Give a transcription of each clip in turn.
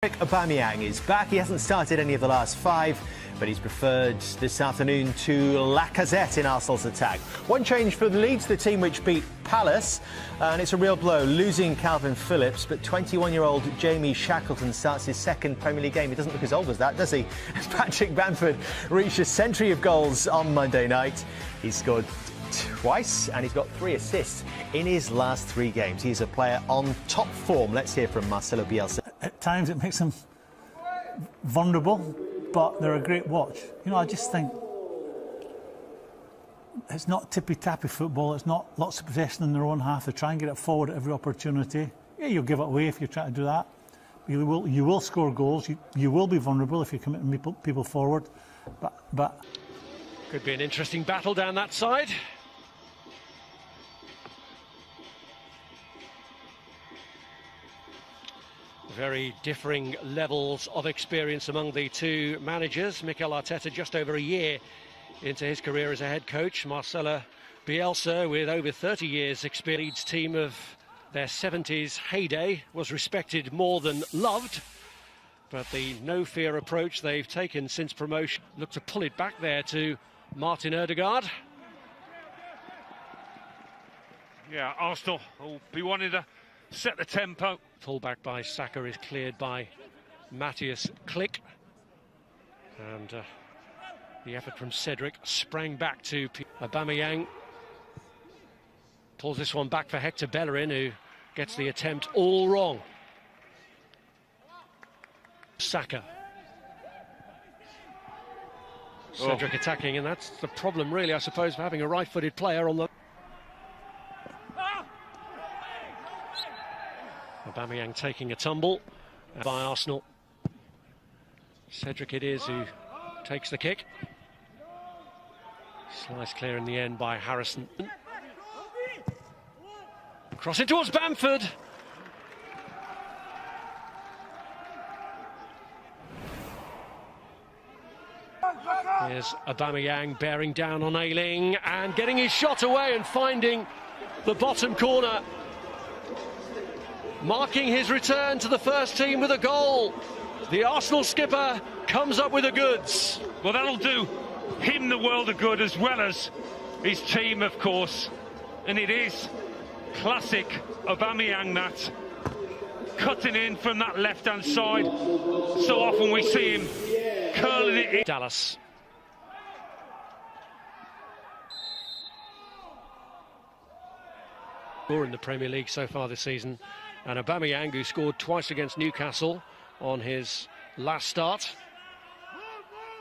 Aubameyang is back. He hasn't started any of the last 5, but he's preferred this afternoon to Lacazette in Arsenal's attack. One change for the Leeds, the team which beat Palace, and it's a real blow, losing Calvin Phillips, but 21-year-old Jamie Shackleton starts his second Premier League game. He doesn't look as old as that, does he? As Patrick Bamford reached a century of goals on Monday night. He scored twice and he's got 3 assists in his last 3 games. He's a player on top form. Let's hear from Marcelo Bielsa. At times it makes them vulnerable, but they're a great watch. You know, I just think it's not tippy-tappy football. It's not lots of possession in their own half. They try and get it forward at every opportunity. Yeah, you'll give it away if you try to do that. You will score goals. You will be vulnerable if you commit people forward. But could be an interesting battle down that side. Very differing levels of experience among the two managers. Mikel Arteta just over a year into his career as a head coach. Marcelo Bielsa, with over 30 years experience, team of their 70s heyday, was respected more than loved. But the no-fear approach they've taken since promotion look to pull it back there to Martin Ødegaard. Yeah, Arsenal will be wanting to set the tempo. Pullback by Saka is cleared by Matthias Klick. And the effort from Cedric sprang back to Aubameyang. Pulls this one back for Hector Bellerin, who gets the attempt all wrong. Saka. Cedric attacking, and that's the problem, really, I suppose, for having a right-footed player on the... Aubameyang taking a tumble by Arsenal. Cedric it is who takes the kick. Sliced clear in the end by Harrison. Cross it towards Bamford. Here's Aubameyang bearing down on Ayling and getting his shot away and finding the bottom corner. Marking his return to the first team with a goal. The Arsenal skipper comes up with the goods. Well, that'll do him the world of good, as well as his team, of course. And it is classic Aubameyang, that cutting in from that left-hand side. So often we see him curling it in. Dallas. Score in the Premier League so far this season. And Aubameyang, who scored twice against Newcastle on his last start.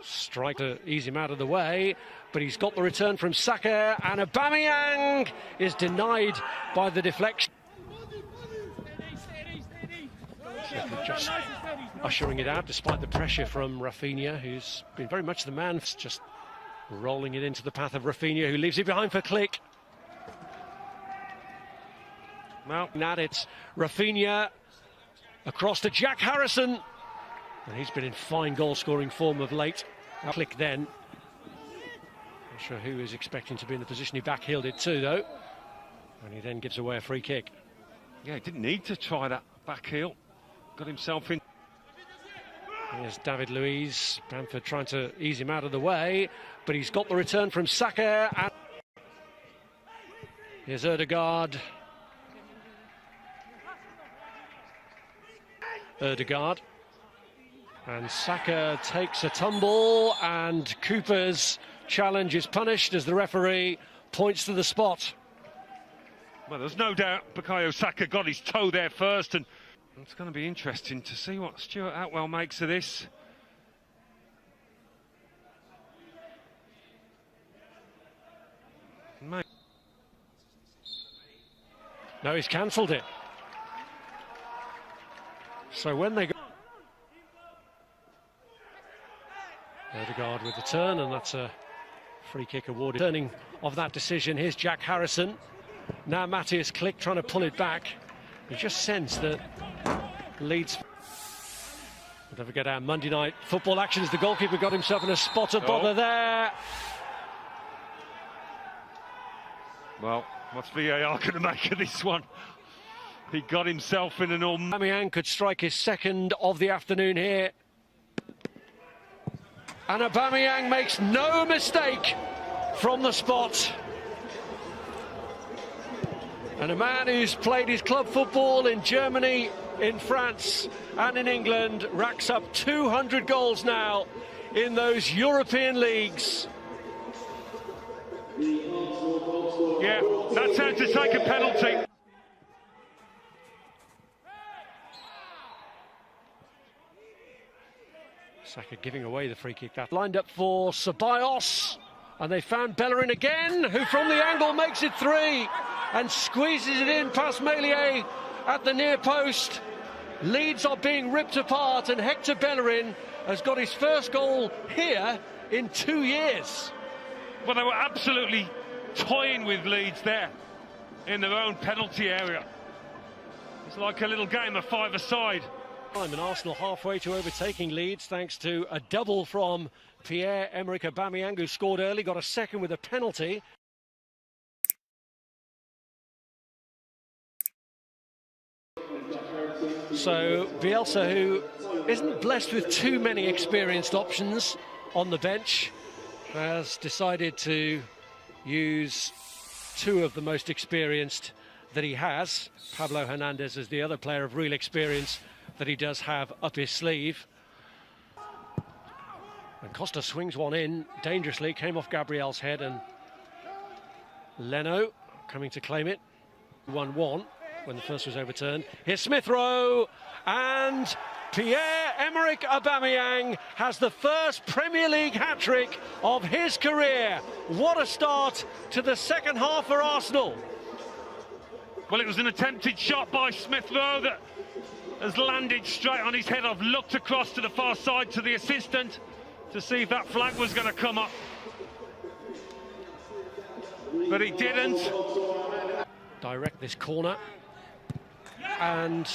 Strike to ease him out of the way, but he's got the return from Saka, and Aubameyang is denied by the deflection. Just ushering it out despite the pressure from Rafinha, who's been very much the man, just rolling it into the path of Rafinha, who leaves it behind for Klick. Well, now it's Rafinha across to Jack Harrison, and he's been in fine goal-scoring form of late. Klick then. Not sure who is expecting to be in the position he backheeled it to, though, and he then gives away a free kick. Yeah, he didn't need to try that back heel. Got himself in. Here's David Luiz. Bamford trying to ease him out of the way, but he's got the return from Saka. And here's Ødegaard. Ødegaard. And Saka takes a tumble, and Cooper's challenge is punished as the referee points to the spot. Well, there's no doubt Bukayo Saka got his toe there first, and it's going to be interesting to see what Stuart Atwell makes of this. No, he's cancelled it. So when they go... Ødegaard with the turn, and that's a free kick awarded. Turning of that decision, here's Jack Harrison. Now Matthias Klick trying to pull it back. You just sense that Leeds... Don't forget our Monday night football action as the goalkeeper got himself in a spot of bother there. Well, what's VAR going to make of this one? He got himself in an Aubameyang could strike his second of the afternoon here. And Aubameyang makes no mistake from the spot. And a man who's played his club football in Germany, in France and in England, racks up 200 goals now in those European leagues. Yeah, that's how to take a penalty. Saka giving away the free kick. That lined up for Ceballos, and they found Bellerin again, who from the angle makes it 3 and squeezes it in past Meslier at the near post. Leeds are being ripped apart, and Hector Bellerin has got his first goal here in 2 years. Well, they were absolutely toying with Leeds there in their own penalty area. It's like a little game of five-a-side. And Arsenal halfway to overtaking Leeds thanks to a double from Pierre-Emerick Aubameyang, who scored early, got a second with a penalty. So Bielsa, who isn't blessed with too many experienced options on the bench, has decided to use 2 of the most experienced that he has. Pablo Hernandez is the other player of real experience that he does have up his sleeve. And Costa swings one in dangerously, came off Gabriel's head, and Leno coming to claim it. 1-1 when the first was overturned. Here's Smith Rowe, and Pierre-Emerick Aubameyang has the first Premier League hat-trick of his career. What a start to the second half for Arsenal. Well, it was an attempted shot by Smith Rowe that has landed straight on his head. I've looked across to the far side to the assistant to see if that flag was going to come up, but he didn't. Direct this corner, and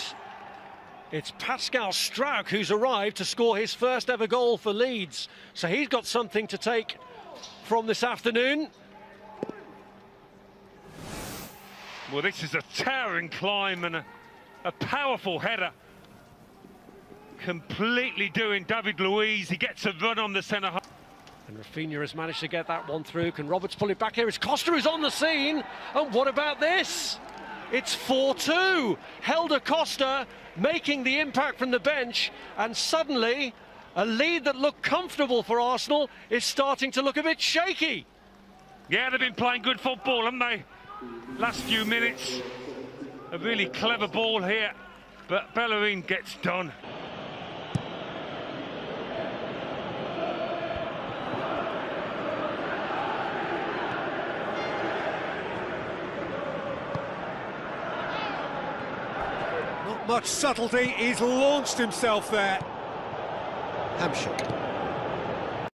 it's Pascal Struijk who's arrived to score his first ever goal for Leeds, so he's got something to take from this afternoon. Well, this is a towering climb and a powerful header. Completely doing David Luiz. He gets a run on the centre half. And Rafinha has managed to get that one through. Can Roberts pull it back here? It's Costa who's on the scene. And what about this? It's 4-2. Helder Costa making the impact from the bench. And suddenly, a lead that looked comfortable for Arsenal is starting to look a bit shaky. Yeah, they've been playing good football, haven't they? Last few minutes. A really clever ball here, but Bellerin gets done. Not much subtlety, he's launched himself there. Hamshik.